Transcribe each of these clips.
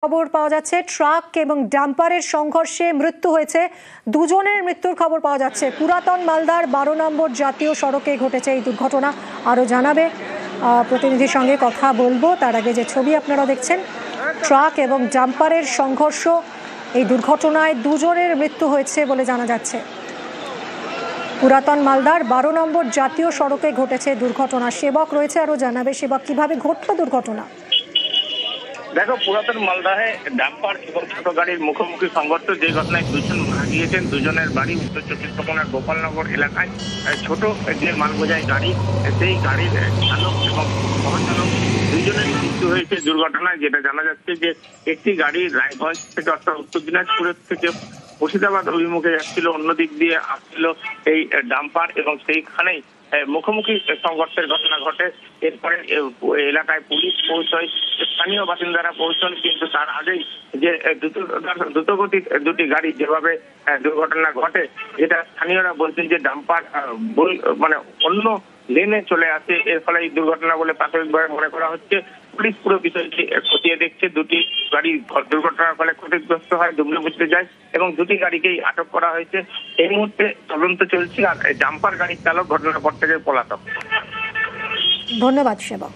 খবর পাওয়া যাচ্ছে ট্রাক এবং ডাম্পারের সংঘর্ষে মৃত্যু হয়েছে, দুজনের মৃত্যুর খবর পাওয়া যাচ্ছে। পুরাতন মালদার 12 নম্বর জাতীয় সড়কে ঘটেছে এই দুর্ঘটনা। আরও জানাবে প্রতিনিধির সঙ্গে কথা বলবো। তার আগে যে ছবি আপনারা দেখছেন, ট্রাক এবং ডাম্পারের সংঘর্ষ, এই দুর্ঘটনায় দুজনের মৃত্যু হয়েছে বলে জানা যাচ্ছে। পুরাতন মালদার 12 নম্বর জাতীয় সড়কে ঘটেছে দুর্ঘটনা। সেবক রয়েছে, আরও জানাবে। সেবক, কিভাবে ঘটলো দুর্ঘটনা? দেখো, পুরাতন মালদাহে ডাম্পার এবং ছোট গাড়ির মুখোমুখি সংঘর্ষ, যে ঘটনায় দুজন মারা গিয়েছেন। দুজনের বাড়ি উত্তর চব্বিশ পরগনার গোপালনগর এলাকায়। ছোট যে মালবোঝাই গাড়ি, সেই গাড়ির চালক এবং সহচালক দুজনের মৃত্যু হয়েছে দুর্ঘটনায়। যেটা জানা যাচ্ছে যে একটি গাড়ি রায়গঞ্জ থেকে অর্থাৎ উত্তর দিনাজপুরের থেকে মুর্শিদাবাদ অভিমুখে যাচ্ছিল, অন্যদিক দিয়ে আসছিল এই ডাম্পার এবং সেইখানেই মুখোমুখি সংঘর্ষের ঘটনা ঘটে। এরপরে এলাকায় পুলিশ পৌঁছয়, স্থানীয় বাসিন্দারা পৌঁছন, কিন্তু তার আগেই যে দ্রুতগতির দুটি গাড়ি যেভাবে দুর্ঘটনা ঘটে, যেটা স্থানীয়রা বলছেন যে ডাম্পার মানে অন্য লেনে চলে আসে, এর ফলে এই দুর্ঘটনা বলে প্রাথমিকভাবে মনে করা হচ্ছে। পুলিশ পুরো বিষয়টি খতিয়ে দেখছে। দুটি গাড়ি দুর্ঘটনার ফলে ক্ষতিগ্রস্ত হয়, দুমড়ে মুচড়ে যায় এবং দুটি গাড়িকেই আটক করা হয়েছে। এই মুহূর্তে তদন্ত চলছে। আর ডাম্পার গাড়ির চালক ঘটনার পর থেকে পলাতক। ধন্যবাদ সেবক।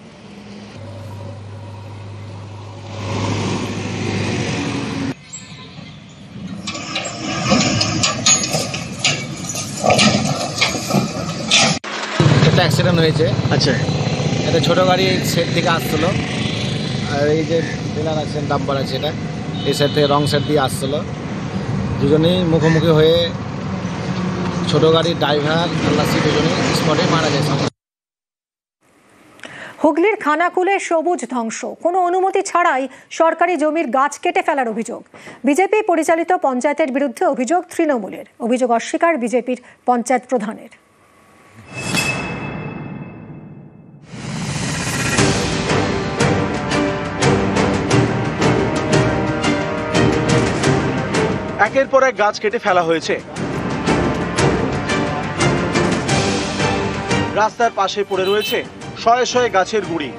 একটা অ্যাক্সিডেন্ট হয়েছে। আচ্ছা, এটা ছোট গাড়ি সেট থেকে আসছিল, আর এই যে ডিলার আছে ডাম্পার আছে, এটা এই সাইড থেকে রং সাইড দিয়ে আসছিল। দুজনেই মুখোমুখি হয়ে ছোট গাড়ির ড্রাইভার খালাসি দুজনেই স্পটে মারা যায়। হুগলির খানাকুলে সবুজ ধ্বংস, কোনো অনুমতি ছাড়াই সরকারি জমির গাছ কেটে ফেলার অভিযোগ। বিজেপি পরিচালিত পঞ্চায়েতের বিরুদ্ধে অভিযোগ তৃণমূলের। অভিযোগ অস্বীকার বিজেপির পঞ্চায়েত প্রধানের। একের পর এক গাছ কেটে ফেলা হয়েছে। রাস্তার পাশে পড়ে রয়েছে শয়ে শয়ে গাছের গুঁড়ি।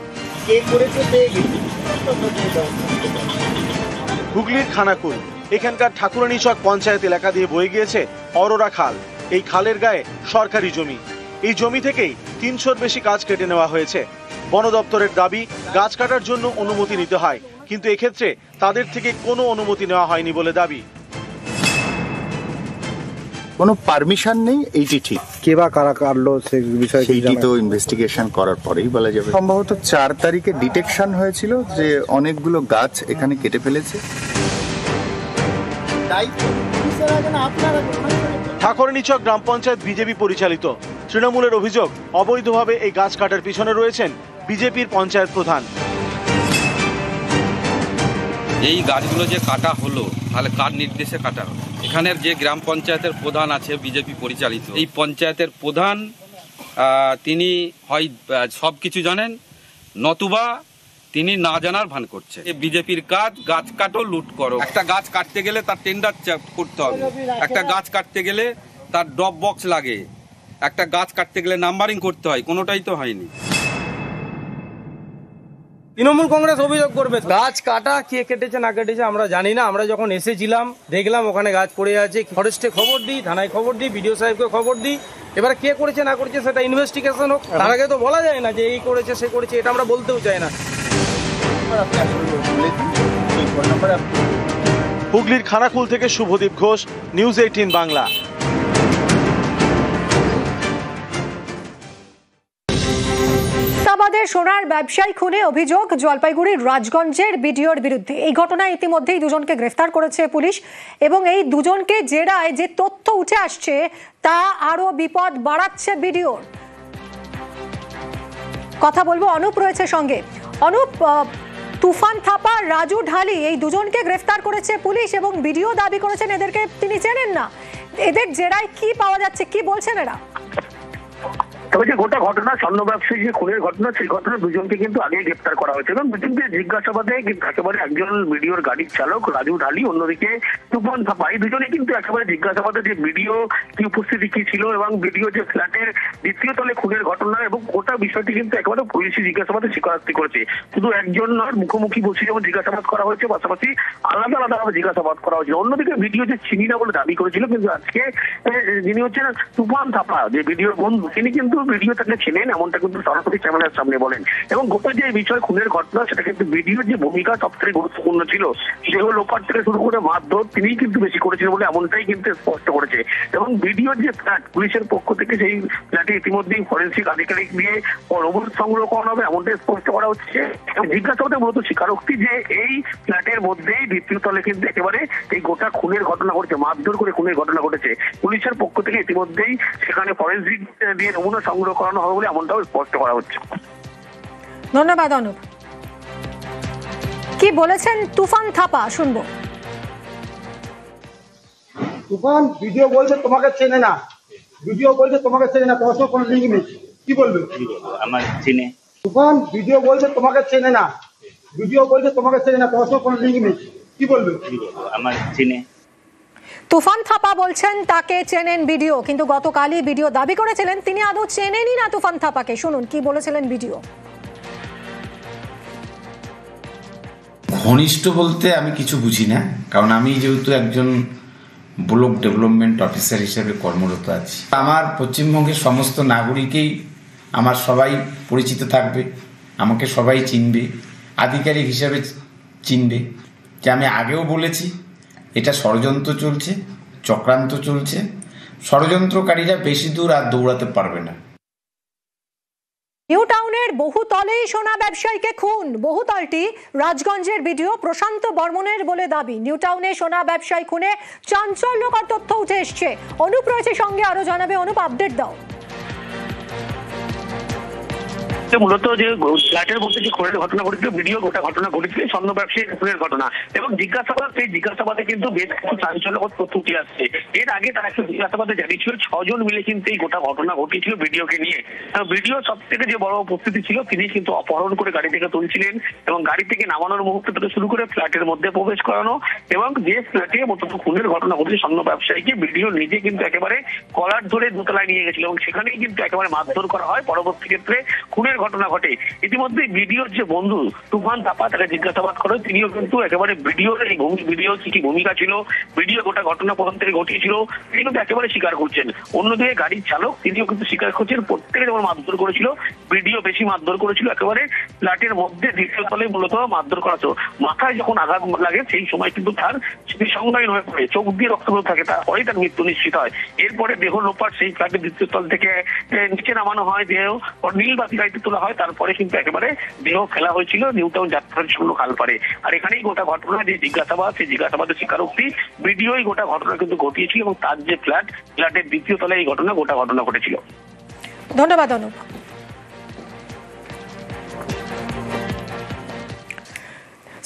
হুগলির খানাকুল, এখানকার ঠাকুরানীচক পঞ্চায়েত এলাকা দিয়ে বয়ে গিয়েছে অরোরা খাল। এই খালের গায়ে সরকারি জমি। এই জমি থেকেই 300-র বেশি গাছ কেটে নেওয়া হয়েছে। বন দপ্তরের দাবি, গাছ কাটার জন্য অনুমতি নিতে হয়, কিন্তু এক্ষেত্রে তাদের থেকে কোনো অনুমতি নেওয়া হয়নি বলে দাবি। কোনো পারমিশন নেই, এইটি ঠিক। কে বা কারা কাটলো সেই বিষয়ে সেইটি তো ইনভেস্টিগেশন করার পরেই বলা যাবে। সম্ভবত 4 তারিখে ডিটেকশন হয়েছিল যে অনেকগুলো গাছ এখানে কেটে ফেলেছে। ঠাকুরানীচক গ্রাম পঞ্চায়েত বিজেপি পরিচালিত। তৃণমূলের অভিযোগ, অবৈধভাবে এই গাছ কাটার পিছনে রয়েছেন বিজেপির পঞ্চায়েত প্রধান। এই গাছগুলো যে কাটা হলো, তাহলে কার নির্দেশে কাটা হলো? এখানের যে গ্রাম পঞ্চায়েতের প্রধান আছে বিজেপি পরিচালিত, এই পঞ্চায়েতের প্রধান তিনি হয় সব কিছু জানেন, নতুবা তিনি না জানার ভান করছে। বিজেপির কাজ গাছ কাটো, লুট করো। একটা গাছ কাটতে গেলে তার টেন্ডার করতে হবে, একটা গাছ কাটতে গেলে তার ড্রপ বক্স লাগে, একটা গাছ কাটতে গেলে নাম্বারিং করতে হয়, কোনোটাই তো হয়নি। তৃণমূল কংগ্রেস অভিযোগ করবে গাছ কাটা, কে কেটেছে না কেটেছে আমরা জানি না। আমরা যখন এসেছিলাম দেখলাম ওখানে গাছ পড়ে আছে, ফরেস্টে খবর দিই, থানায় খবর দিই, বিডিও সাহেবকে খবর দিই। এবারে কে করেছে না করেছে সেটা ইনভেস্টিগেশন হোক, তার আগে তো বলা যায় না যে এই করেছে সে করেছে, এটা আমরা বলতেও চাই না। হুগলির খানাকুল থেকে শুভদীপ ঘোষ, নিউজ 18 বাংলা। সোনার ব্যবসায়ী খুনে অভিযোগ জলপাইগুড়ির রাজগঞ্জের বিডিওর বিরুদ্ধে। এই ঘটনায় ইতিমধ্যেই দুজনকে গ্রেফতার করেছে পুলিশ এবং এই দুজনকে জেরায় যে তথ্য উঠে আসছে তা আরো বিপদ বাড়াচ্ছে বিডিওর। কথা বলবো, অনুপ রয়েছে সঙ্গে। অনুপ, তুফান থাপা, রাজু ঢালি, এই দুজনকে গ্রেফতার করেছে পুলিশ এবং বিডিও দাবি করেছেন এদেরকে তিনি চেনেন না। এদের জেরায় কি পাওয়া যাচ্ছে, কি বলছেন এরা? তবে যে গোটা ঘটনা স্বর্ণ ব্যবসায়ী যে খুনের ঘটনা, সেই ঘটনা দুজনকে কিন্তু আগে গ্রেপ্তার করা হয়েছে এবং দুজনকে জিজ্ঞাসাবাদে কিন্তু একেবারে একজন ভিডিওর গাড়ির চালক রাজু ঢালি, অন্যদিকে তুফান থাপা, এই দুজনে কিন্তু একেবারে জিজ্ঞাসাবাদে যে ভিডিও কি উপস্থিতি কি ছিল এবং ভিডিও যে ফ্ল্যাটের দ্বিতীয় তলে খুনের ঘটনা এবং গোটা বিষয়টি কিন্তু একেবারে পুলিশি জিজ্ঞাসাবাদে স্বীকারোক্তি করেছে। শুধু একজন নয়, মুখোমুখি বসে যেমন জিজ্ঞাসাবাদ করা হয়েছে, পাশাপাশি আলাদা আলাদাভাবে জিজ্ঞাসাবাদ করা হয়েছে। অন্যদিকে ভিডিও যে চিনি না বলে দাবি করেছিল, কিন্তু আজকে যিনি হচ্ছেন তুফান থাপা, যে ভিডিওর বন্ধু, তিনি কিন্তু ভিডিও তাকে চেনেন এমনটা কিন্তু সরাসরি ক্যামেরার সামনে বলেন। এবং গোটা যে বিষয় খুনের ঘটনা, সেটা কিন্তু ভিডিওর যে ভূমিকা সবথেকে গুরুত্বপূর্ণ ছিল, দেহ লোপাট থেকে শুরু করে মারধর তিনিই কিন্তু বেশি করেছিলেন বলে এমনটাই কিন্তু স্পষ্ট করেছে। এবং ভিডিওর যে ফ্ল্যাট, পুলিশের পক্ষ থেকে সেই ফ্ল্যাটে ইতিমধ্যেই ফরেন্সিক আধিকারিক দিয়ে নমুনা সংগ্রহ করা হবে এমনটাই স্পষ্ট করা হচ্ছে। এবং জিজ্ঞাসাবাদে মূলত স্বীকারোক্তি যে এই ফ্ল্যাটের মধ্যেই দ্বিতীয় তলে কিন্তু একেবারে এই গোটা খুনের ঘটনা ঘটেছে, মারধর করে খুনের ঘটনা ঘটেছে। পুলিশের পক্ষ থেকে ইতিমধ্যেই সেখানে ফরেন্সিক দিয়ে নমুনা সংগ্রহ করানো হবে বলে এমনটাও স্পষ্ট করা হচ্ছে। ধন্যবাদ অনুপ। কি বলেছেন তুফান থাপা শুনবো। তুফান ভিডিও বলছে তোমাকে চেনে না, ভিডিও বলছে তোমাকে চেনে না, তোমার সঙ্গে কোনো লিঙ্ক নেই, কি বলবে? আমার চিনে। তুফান ভিডিও বলছে তোমাকে চেনে না, ভিডিও বলছে তোমাকে চেনে না, তোমার সঙ্গে কোনো লিঙ্ক নেই, কি বলবে? আমার চিনে। তুফান থাপা বলছেন তাকে চেনেন ভিডিও, কিন্তু গতকালই ভিডিও দাবি করেছিলেন তিনি আদৌ চেনেনই না তুফান থাপাকে। শুনুন কি বলেছিলেন ভিডিও। ঘনিষ্ঠ বলতে আমি কিছু বুঝি না, কারণ আমি যেহেতু একজন ব্লক ডেভেলপমেন্ট অফিসার হিসেবে কর্মরত আছি। আমার পশ্চিমবঙ্গের সমস্ত নাগরিকেই আমার সবাই পরিচিত থাকবে, আমাকে সবাই চিনবে, আধিকারিক হিসেবে চিনবে। যে আমি আগেও বলেছি এটা ষড়যন্ত্র চলছে, চক্রান্ত চলছে, ষড়যন্ত্রকারীরা বেশি দূর আর দৌড়াতে পারবে না। নিউ টাউনের বহুতলেই সোনা ব্যবসায়ীকে খুন, বহুতলটি রাজগঞ্জের ভিডিও প্রশান্ত বর্মনের বলে দাবি। নিউ টাউনে সোনা ব্যবসায়ী খুনে চাঞ্চল্যকর তথ্য উঠে এসছে। অনুপ রয়েছে সঙ্গে, আরো জানাবে। অনুপ, আপডেট দাও। মূলত যে ফ্ল্যাটের মধ্যে যে খুনের ঘটনা ঘটেছিল, ভিডিও গোটা ঘটনা ঘটেছিল স্বর্ণ ব্যবসায়ী খুনের ঘটনা এবং জিজ্ঞাসাবাদ, সেই জিজ্ঞাসাবাদে কিন্তু বেশ কিছু চাঞ্চল্যকর তথ্য উঠে আসছে। এর আগে তারা একটা জিজ্ঞাসাবাদে জানিয়েছিল 6 জন মিলে কিন্তু এই গোটা ঘটনা ঘটিয়েছিল ভিডিওকে নিয়ে। ভিডিও সব থেকে যে বড় উপস্থিতি ছিল, তিনি কিন্তু অপহরণ করে গাড়ি থেকে তুলছিলেন এবং গাড়ি থেকে নামানোর মুহূর্ত থেকে শুরু করে ফ্ল্যাটের মধ্যে প্রবেশ করানো এবং যে ফ্ল্যাটে মূলত খুনের ঘটনা ঘটেছে স্বর্ণ ব্যবসায়ীকে, ভিডিও নিজে কিন্তু একেবারে কলার ধরে দোতলায় নিয়ে গেছিল এবং সেখানেই কিন্তু একেবারে মারধর করা হয়। পরবর্তী ক্ষেত্রে খুনের ঘটনা ঘটে। ইতিমধ্যে ভিডিওর যে বন্ধু তুফান থাপা, তাকে জিজ্ঞাসাবাদ করে, তিনিও কিন্তু একেবারে ভিডিওর এই ভিডিও কি ভূমিকা ছিল, ভিডিও গোটা ঘটনা প্রথম থেকে ঘটিয়েছিল, তিনি কিন্তু একেবারে স্বীকার করছেন। অন্যদিকে গাড়ির চালক, তিনিও কিন্তু স্বীকার করছেন প্রত্যেকে যেমন মারধর করেছিল, ভিডিও বেশি মারধর করেছিল। একেবারে ফ্ল্যাটের মধ্যে দ্বিতীয় তলে মূলত মারধর করা হতো। মাথায় যখন আঘাত লাগে সেই সময় কিন্তু তার সংজ্ঞাহীন হয়ে পড়ে, চোখ দিয়ে রক্ত বের থাকে, তারপরেই তার মৃত্যু নিশ্চিত হয়। এরপরে দেহ লোপাট সেই ফ্ল্যাটের দ্বিতীয় তল থেকে নিচে নামানো হয়, দেহ নীলবাতি গাড়িতে তোলা হয়, তারপরে কিন্তু একেবারে দেহ ফেলা হয়েছিল নিউ টাউন যাত্রার জন্য খালপাড়ে। আর এখানেই গোটা ঘটনা যে জিজ্ঞাসাবাদ, সেই জিজ্ঞাসাবাদের স্বীকারোক্তি, ভিডিওই গোটা ঘটনা কিন্তু ঘটিয়েছিল এবং তার যে ফ্ল্যাটের দ্বিতীয় তলায় এই গোটা ঘটনা ঘটেছিল। ধন্যবাদ অনুপ।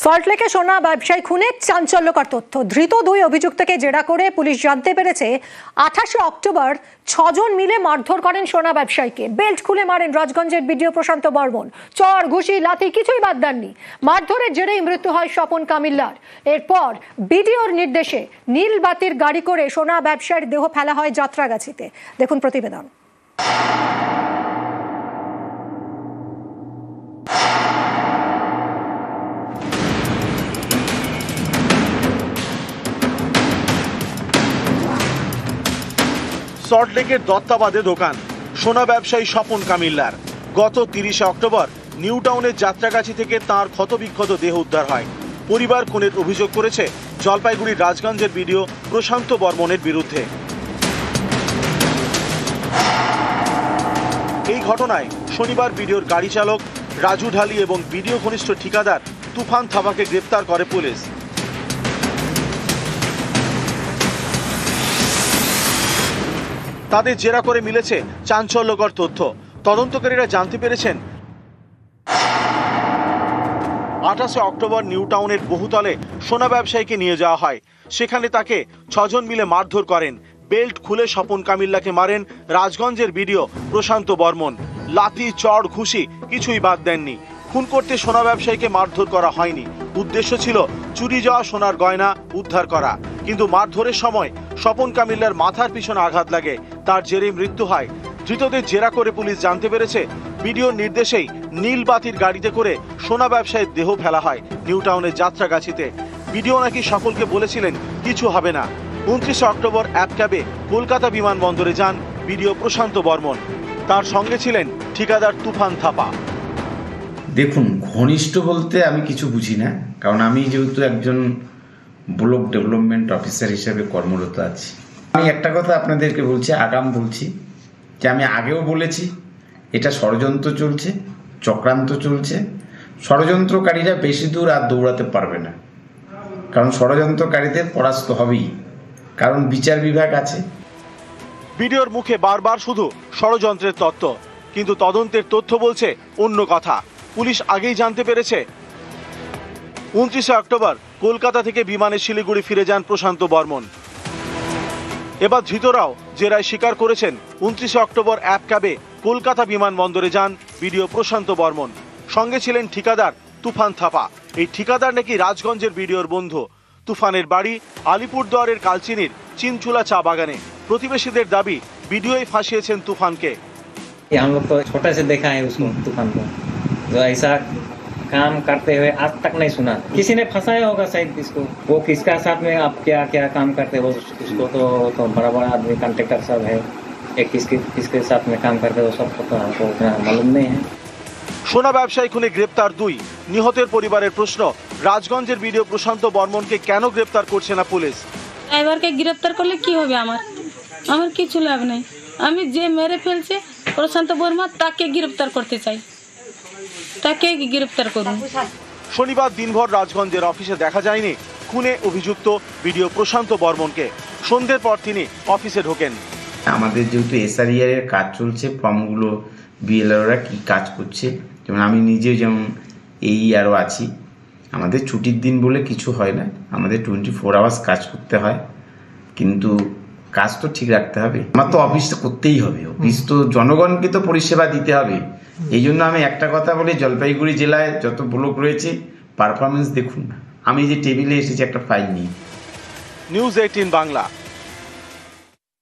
সল্টলেকে সোনা ব্যবসায়ী খুনে চাঞ্চল্যকর তথ্য। ধৃত 2 অভিযুক্তকে জেরা করে পুলিশ জানতে পেরেছে 28 অক্টোবর 6 জন মিলে মারধর করেন সোনা ব্যবসায়ীকে। বেল্ট খুলে মারেন রাজগঞ্জের ভিডিও প্রশান্ত বর্মন। চর, ঘুষি, লাথি কিছুই বাদ দেননি। মারধরের জেরেই মৃত্যু হয় স্বপন কামিল্লার। এরপর ভিডিওর নির্দেশে নীলবাতির গাড়ি করে সোনা ব্যবসায়ীর দেহ ফেলা হয় যাত্রাগাছিতে। দেখুন প্রতিবেদন। সল্টলেকের দত্তাবাদে দোকান সোনা ব্যবসায়ী স্বপন কামিল্লার। গত 30 অক্টোবর নিউ টাউনের যাত্রাগাছি থেকে তাঁর ক্ষতবিক্ষত দেহ উদ্ধার হয়। পরিবার খুনের অভিযোগ করেছে জলপাইগুড়ির রাজগঞ্জের ভিডিও প্রশান্ত বর্মনের বিরুদ্ধে। এই ঘটনায় শনিবার ভিডিওর গাড়ি চালক রাজু ঢালি এবং ভিডিও ঘনিষ্ঠ ঠিকাদার তুফান থাপাকে গ্রেপ্তার করে পুলিশ। তাদের জেরা করে মিলেছে চাঞ্চল্যকর তথ্য। তদন্তকারীরা জানতে পেরেছেন 28 অক্টোবর নিউ টাউনের বহুতলে সোনা ব্যবসায়ীকে নিয়ে যাওয়া হয়। সেখানে তাকে 6 জন মিলে মারধর করেন। বেল্ট খুলে স্বপন কামিল্লাকে মারেন রাজগঞ্জের বিডিও প্রশান্ত বর্মন। লাথি, চড়, ঘুষি কিছুই বাদ দেননি। খুন করতে সোনা ব্যবসায়ীকে মারধর করা হয়নি, উদ্দেশ্য ছিল চুরি যাওয়া সোনার গয়না উদ্ধার করা। কিন্তু মারধরের সময় স্বপন কামিল্লার মাথার পিছনে আঘাত লাগে, তার জেরেই মৃত্যু হয়। ধৃতদের জেরা করে পুলিশ জানতে পেরেছে বিডিওর নির্দেশেই নীল বাতির গাড়িতে করে সোনা ব্যবসায়ীর দেহ ফেলা হয় নিউ টাউনের যাত্রাগাছিতে। বিডিও নাকি সকলকে বলেছিলেন কিছু হবে না। 29 অক্টোবর অ্যাপ ক্যাবে কলকাতা বিমানবন্দরে যান বিডিও প্রশান্ত বর্মন। তার সঙ্গে ছিলেন ঠিকাদার তুফান থাপা। দেখুন, ঘনিষ্ঠ বলতে আমি কিছু বুঝি না, কারণ আমি যেহেতু একজন ব্লক ডেভেলপমেন্ট অফিসার হিসেবে কর্মরত আছি। আমি একটা কথা আপনাদেরকে বলছি, আগাম বলছি, যে আমি আগেও বলেছি এটা ষড়যন্ত্র চলছে, চক্রান্ত চলছে। ষড়যন্ত্রকারীরা বেশি দূর আর দৌড়াতে পারবে না, কারণ ষড়যন্ত্রকারীদের পরাস্ত হবেই, কারণ বিচার বিভাগ আছে। বিডিওর মুখে বারবার শুধু ষড়যন্ত্রের তত্ত্ব, কিন্তু তদন্তের তথ্য বলছে অন্য কথা। পুলিশ আগেই জানতে পেরেছে 29 অক্টোবর কলকাতা থেকে বিমানে শিলিগুড়ি ফিরে যান প্রশান্ত বর্মন। এবার ধৃতরাও জেরায় স্বীকার করেছেন 29 অক্টোবর অ্যাপ ক্যাবে কলকাতা বিমানবন্দরে যান বিডিও প্রশান্ত বর্মন। সঙ্গে ছিলেন ঠিকাদার তুফান থাপা। এই ঠিকাদার নাকি রাজগঞ্জের বিডিওর বন্ধু। তুফানের বাড়ি আলিপুরদুয়ারের কালচিনির চিনচুলা চা বাগানে। প্রতিবেশীদের দাবি বিডিওই ফাঁসিয়েছেন তুফানকে। हम लोग तो छोटे से देखा है उसको, तूफान को, जो ऐसा काम करते हुए आज तक नहीं सुना। किसी ने फंसाया होगा शायद इसको। वो किसका साथ में आप क्या क्या काम करते हो उसको तो बड़ा बड़ा आदमी कॉन्ट्रैक्टर सब है, एक किसके साथ में काम करते हो सबको तो हमको उतना मालूम नहीं है। সোনা ব্যবসায়ী খুনে গ্রেপ্তার 2। নিহতের পরিবারের প্রশ্ন, রাজগঞ্জের বিডিও প্রশান্ত বর্মনকে কেন গ্রেপ্তার করছে না পুলিশ? ড্রাইভারকে গ্রেপ্তার করলে কি হবে? আমার কিছু লাভ নেই। আমি যে মেরে ফেলছে প্রশান্ত বর্মা তাকে গ্রেপ্তার করতে চাই, তাকে গ্রেপ্তার করুন। শনিবার দিনভর রাজগঞ্জের অফিসে দেখা যায়নি খুনে অভিযুক্ত বিডিও প্রশান্ত বর্মনকে। সন্ধ্যের পর তিনি অফিসে ঢোকেন। আমাদের যেহেতু এসআরইআর এর কাজ চলছে, ফর্মগুলো বিএলআররা কি কাজ করছে, যেমন আমি নিজে যেমন আরও আছি, আমাদের ছুটির দিন বলে কিছু হয় না, আমাদের 24 আওয়ার্স কাজ করতে হয়, কিন্তু কাজ তো ঠিক রাখতে হবে। আমার তো অফিসটা করতেই হবে, অফিস তো জনগণকে তো পরিষেবা দিতে হবে। এই জন্য আমি একটা কথা বলি, জলপাইগুড়ি জেলায় যত ব্লক রয়েছে পারফরমেন্স দেখুন না। আমি যে টেবিলে এসেছি একটা ফাইল নিই। নিউজ 18 বাংলা।